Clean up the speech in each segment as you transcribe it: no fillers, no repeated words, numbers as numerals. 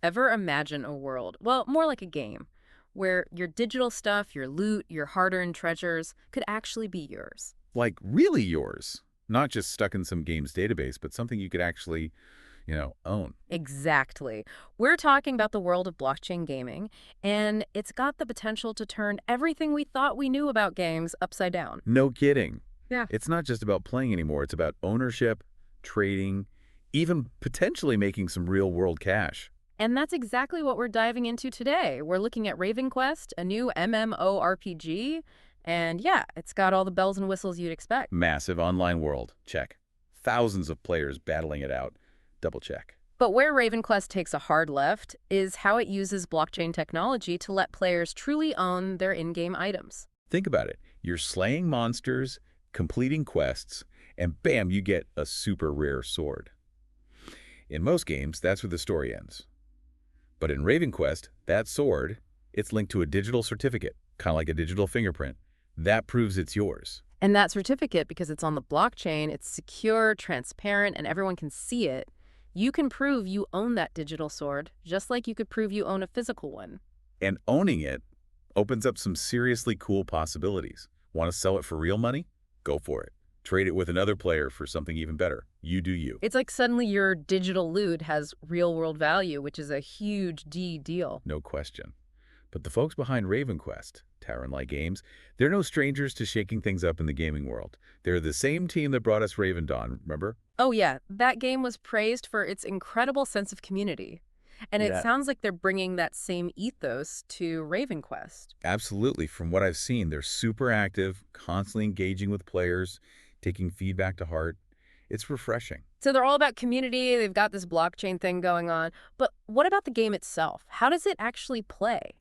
Ever imagine a world, well, more like a game, where your digital stuff, your loot, your hard-earned treasures could actually be yours? Like really yours, not just stuck in some game's database, but something you could actually, own. Exactly. We're talking about the world of blockchain gaming, and it's got the potential to turn everything we thought we knew about games upside down. No kidding. Yeah. It's not just about playing anymore. It's about ownership, trading, even potentially making some real-world cash. And that's exactly what we're diving into today. We're looking at RavenQuest, a new MMORPG, and yeah, it's got all the bells and whistles you'd expect. Massive online world. Check. Thousands of players battling it out. Double check. But where RavenQuest takes a hard left is how it uses blockchain technology to let players truly own their in-game items. Think about it. You're slaying monsters, completing quests, and bam, you get a super rare sword. In most games, that's where the story ends. But in RavenQuest, that sword, it's linked to a digital certificate, kind of like a digital fingerprint. That proves it's yours. And that certificate, because it's on the blockchain, it's secure, transparent, and everyone can see it. You can prove you own that digital sword, just like you could prove you own a physical one. And owning it opens up some seriously cool possibilities. Want to sell it for real money? Go for it. Trade it with another player for something even better. You do you. It's like suddenly your digital loot has real-world value, which is a huge deal. No question. But the folks behind RavenQuest, Talon Light Games, they're no strangers to shaking things up in the gaming world. They're the same team that brought us Raven Dawn, remember? Oh yeah, that game was praised for its incredible sense of community. And it Yeah. sounds like they're bringing that same ethos to RavenQuest. Absolutely. From what I've seen, they're super active, constantly engaging with players, taking feedback to heart. It's refreshing. So they're all about community, they've got this blockchain thing going on. But what about the game itself? How does it actually play?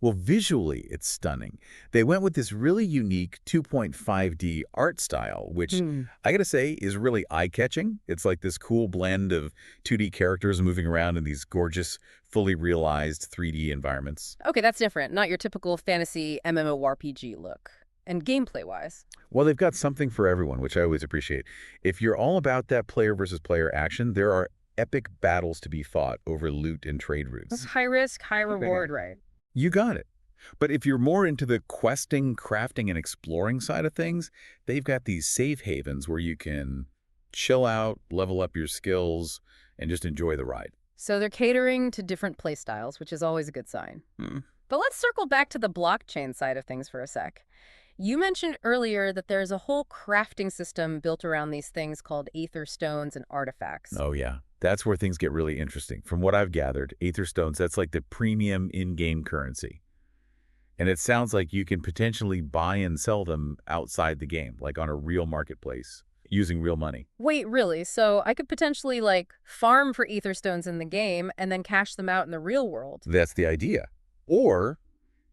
Well, visually, it's stunning. They went with this really unique 2.5D art style, which I gotta say is really eye-catching. It's like this cool blend of 2D characters moving around in these gorgeous, fully realized 3D environments. Okay, that's different. Not your typical fantasy MMORPG look. And gameplay-wise. Well, they've got something for everyone, which I always appreciate. If you're all about that player versus player action, there are epic battles to be fought over loot and trade That's routes. high risk, high reward, right? You got it. But if you're more into the questing, crafting, and exploring side of things, they've got these safe havens where you can chill out, level up your skills, and just enjoy the ride. So they're catering to different playstyles, which is always a good sign. Hmm. But let's circle back to the blockchain side of things for a sec. You mentioned earlier that there's a whole crafting system built around these things called Aether Stones and artifacts. Oh, yeah. That's where things get really interesting. From what I've gathered, Aether Stones, that's like the premium in-game currency. And it sounds like you can potentially buy and sell them outside the game, like on a real marketplace, using real money. Wait, really? So I could potentially, like, farm for Aether Stones in the game and then cash them out in the real world? That's the idea. Or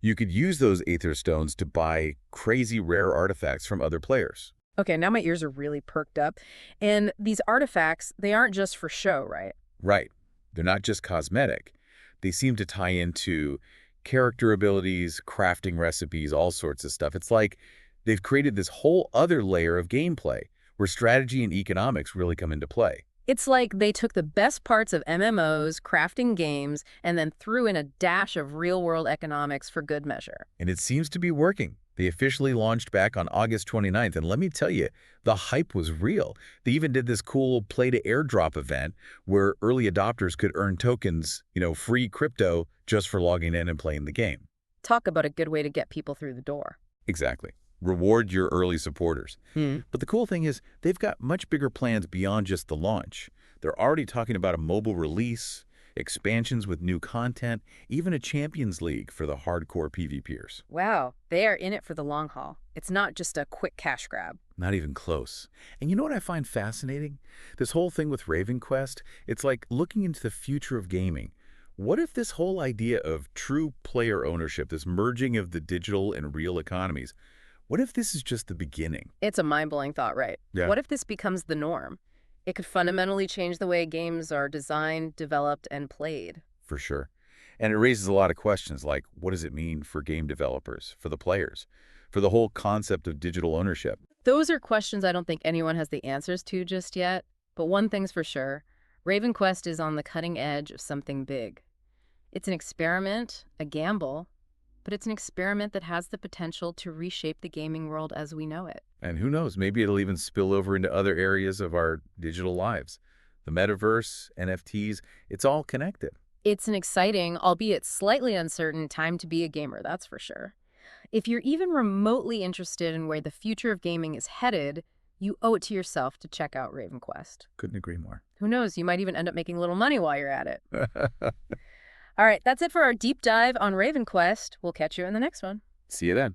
you could use those Aether Stones to buy crazy rare artifacts from other players. Okay, now my ears are really perked up. And these artifacts, they aren't just for show, right? Right. They're not just cosmetic. They seem to tie into character abilities, crafting recipes, all sorts of stuff. It's like they've created this whole other layer of gameplay where strategy and economics really come into play. It's like they took the best parts of MMOs, crafting games, and then threw in a dash of real-world economics for good measure. And it seems to be working. They officially launched back on August 29th, and let me tell you, the hype was real. They even did this cool play-to-airdrop event where early adopters could earn tokens, free crypto, just for logging in and playing the game. Talk about a good way to get people through the door. Exactly. Reward your early supporters. Hmm. But the cool thing is, they've got much bigger plans beyond just the launch. They're already talking about a mobile release, expansions with new content, even a Champions League for the hardcore PvPers. Wow, they are in it for the long haul. It's not just a quick cash grab. Not even close. And you know what I find fascinating? This whole thing with RavenQuest, it's like looking into the future of gaming. What if this whole idea of true player ownership, this merging of the digital and real economies, what if this is just the beginning? It's a mind-blowing thought, right? Yeah. What if this becomes the norm? It could fundamentally change the way games are designed, developed, and played. For sure. And it raises a lot of questions like, what does it mean for game developers, for the players, for the whole concept of digital ownership? Those are questions I don't think anyone has the answers to just yet. But one thing's for sure, RavenQuest is on the cutting edge of something big. It's an experiment, a gamble, but it's an experiment that has the potential to reshape the gaming world as we know it. And who knows, maybe it'll even spill over into other areas of our digital lives. The metaverse, NFTs, it's all connected. It's an exciting, albeit slightly uncertain, time to be a gamer, that's for sure. If you're even remotely interested in where the future of gaming is headed, you owe it to yourself to check out RavenQuest. Couldn't agree more. Who knows, you might even end up making a little money while you're at it. All right, that's it for our deep dive on RavenQuest. We'll catch you in the next one. See you then.